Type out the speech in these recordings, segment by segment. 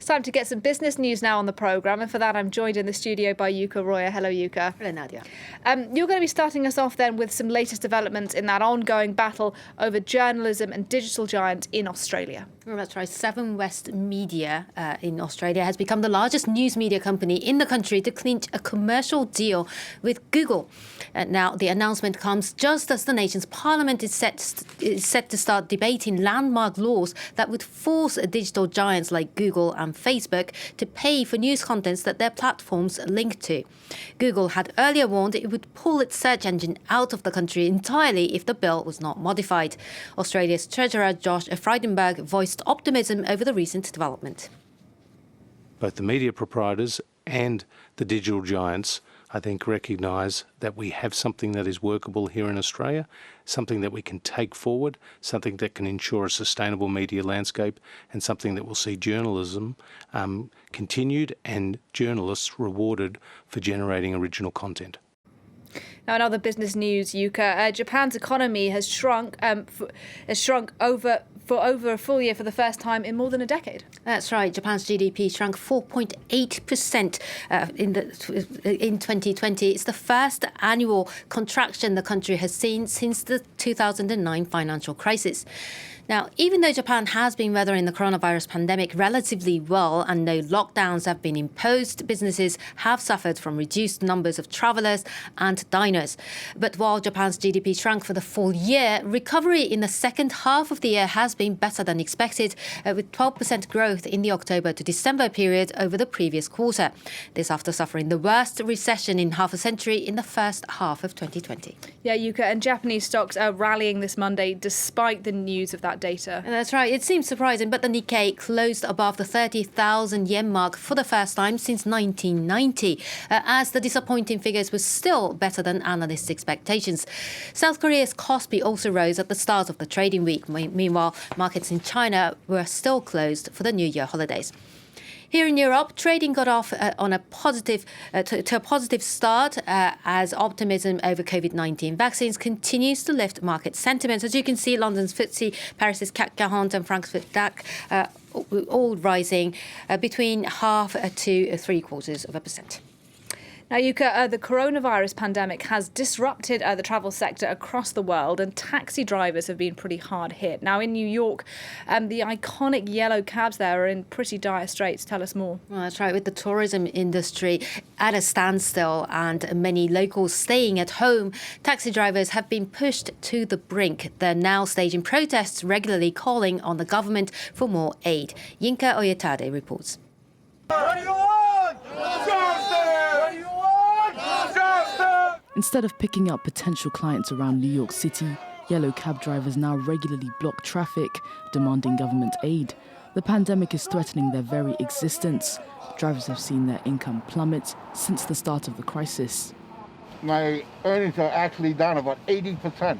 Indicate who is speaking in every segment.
Speaker 1: It's time to get some business news now on the programme, and for that I'm joined in the studio by Yuka Roya. Hello, Yuka.
Speaker 2: Hello, Nadia.
Speaker 1: You're going to be starting us off then with some latest developments in that ongoing battle over journalism and digital giant in Australia.
Speaker 2: Well, that's right. Seven West Media in Australia has become the largest news media company in the country to clinch a commercial deal with Google. Now, the announcement comes just as the nation's parliament is set to start debating landmark laws that would force digital giants like Google and Facebook to pay for news contents that their platforms link to. Google had earlier warned it would pull its search engine out of the country entirely if the bill was not modified. Australia's Treasurer Josh Frydenberg voiced optimism over the recent development.
Speaker 3: Both the media proprietors and the digital giants, I think, recognise that we have something that is workable here in Australia, something that we can take forward, something that can ensure a sustainable media landscape, and something that will see journalism continued and journalists rewarded for generating original content.
Speaker 1: Now, in other business news, Yuka, Japan's economy has shrunk over a full year for the first time in more than a decade.
Speaker 2: That's right. Japan's GDP shrunk 4.8% in 2020. It's the first annual contraction the country has seen since the 2009 financial crisis. Now, even though Japan has been weathering the coronavirus pandemic relatively well and no lockdowns have been imposed, businesses have suffered from reduced numbers of travellers and diners. But while Japan's GDP shrunk for the full year, recovery in the second half of the year has been better than expected, with 12% growth in the October to December period over the previous quarter. This after suffering the worst recession in half a century in the first half of 2020.
Speaker 1: Yeah, Yuka, and Japanese stocks are rallying this Monday despite the news of that data.
Speaker 2: And that's right. It seems surprising, but the Nikkei closed above the 30,000 yen mark for the first time since 1990, as the disappointing figures were still better than analysts' expectations. South Korea's Kospi also rose at the start of the trading week. Meanwhile, markets in China were still closed for the New Year holidays. Here in Europe, trading got off on a positive start as optimism over COVID-19 vaccines continues to lift market sentiment. As you can see, London's FTSE, Paris's CAC 40 and Frankfurt DAX all rising between 0.5% to 0.75%.
Speaker 1: Now, Yuka, the coronavirus pandemic has disrupted the travel sector across the world, and taxi drivers have been pretty hard hit. Now, in New York, the iconic yellow cabs there are in pretty dire straits. Tell us more.
Speaker 2: Well, that's right. With the tourism industry at a standstill and many locals staying at home, taxi drivers have been pushed to the brink. They're now staging protests, regularly calling on the government for more aid. Yinka Oyetade reports.
Speaker 4: What do you want? What do you want?
Speaker 5: Instead of picking up potential clients around New York City, yellow cab drivers now regularly block traffic, demanding government aid. The pandemic is threatening their very existence. Drivers have seen their income plummet since the start of the crisis.
Speaker 4: My earnings are actually down about 80%.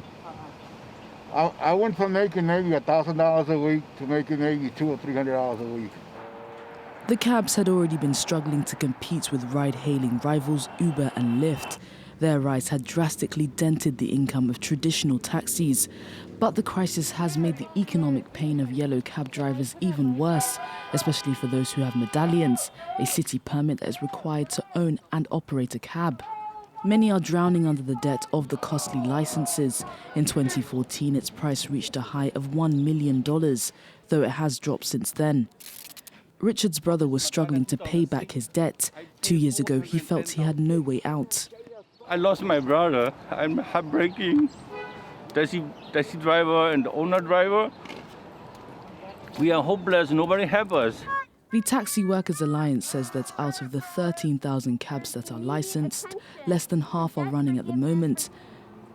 Speaker 4: I went from making maybe $1,000 a week to making maybe $200 or $300 a week.
Speaker 5: The cabs had already been struggling to compete with ride-hailing rivals Uber and Lyft. Their rise had drastically dented the income of traditional taxis. But the crisis has made the economic pain of yellow cab drivers even worse, especially for those who have medallions, a city permit that is required to own and operate a cab. Many are drowning under the debt of the costly licenses. In 2014, its price reached a high of $1 million, though it has dropped since then. Richard's brother was struggling to pay back his debt. 2 years ago, he felt he had no way out.
Speaker 6: I lost my brother. I'm heartbreaking. Taxi driver and the owner driver. We are hopeless. Nobody help us.
Speaker 5: The Taxi Workers Alliance says that out of the 13,000 cabs that are licensed, less than half are running at the moment.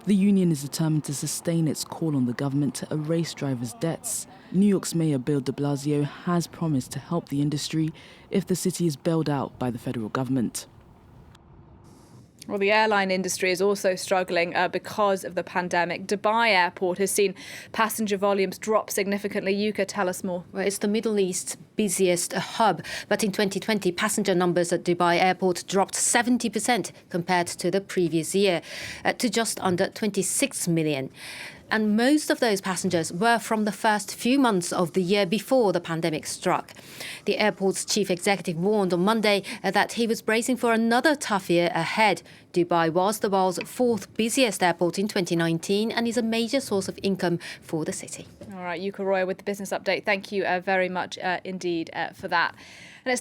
Speaker 5: The union is determined to sustain its call on the government to erase drivers' debts. New York's Mayor Bill de Blasio has promised to help the industry if the city is bailed out by the federal government.
Speaker 1: Well, the airline industry is also struggling because of the pandemic. Dubai Airport has seen passenger volumes drop significantly. Yuka, tell us more.
Speaker 2: Well, it's the Middle East's busiest hub, but in 2020, passenger numbers at Dubai Airport dropped 70% compared to the previous year, to just under 26 million. And most of those passengers were from the first few months of the year before the pandemic struck. The airport's chief executive warned on Monday that he was bracing for another tough year ahead. Dubai was the world's fourth busiest airport in 2019 and is a major source of income for the city.
Speaker 1: All right, Yuka Roya with the business update. Thank you very much indeed for that. And it's